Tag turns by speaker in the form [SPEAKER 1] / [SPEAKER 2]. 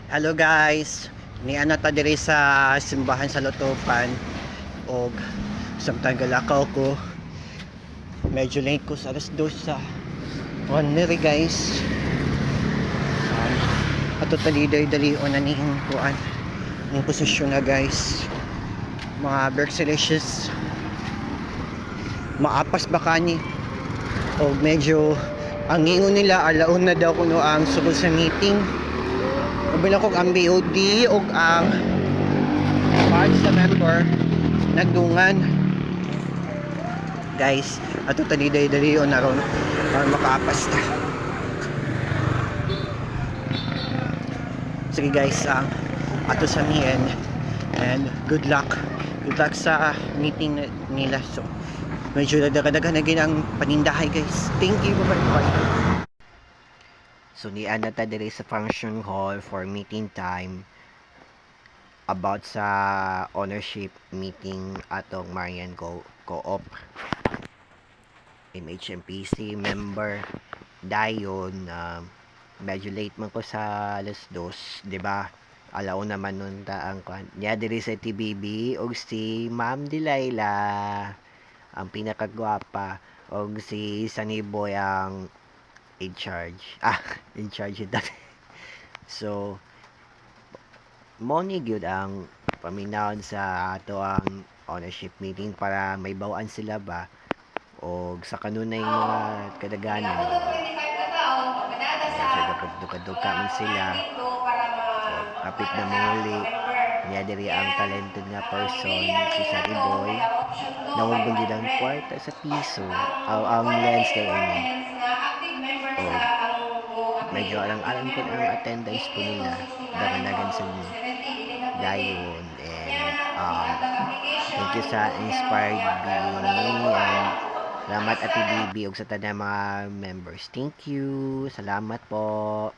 [SPEAKER 1] Hello guys, niana ta diri sa simbahan sa Lutupan og samtang galakaw ko. Medyo late ko sa alas 2 sa Niri guys. Ato taliday-dalion na ning kuan ning posisyon na guys. Mga Berksilicious maapas ba kani og medyo ang ingon nila alaon na daw kuno ang sugod sa meeting. Ubilang kong ang BOD o ang part sa member nagdungan guys ato taliday-dali o naron para makaapas ta. Sige guys, ato sa miyan and good luck sa meeting nila. So medyo daga-daga na ginang panindahay guys. Thank you, bye. So niana ta diri sa function hall for meeting time about sa ownership meeting atong Marian Co-op MHMPC member dayon. Medyo late man ko sa alas 2, di ba? Alaw naman nun ta ang niya diri sa TBB og si Ma'am Delilah ang pinakagwapa og si Sunnyboy ang in charge ito. So mo ni gyud ang paminawon sa ato ang ownership meeting para may bawaan sila ba og sa kanunay mga kadaganan medyo dugad-dugad man sila kapit na muli niya diri ang talented nga person si Sunny Boy nawag gyud ang kwarta sa piso ang lens kay ini medyo alang-alang ko ang attendance po nila dagan-dagan sa inyo dayon and thank you sa inspired being me and salamat at BB og sa tanang mga members. Thank you, salamat po.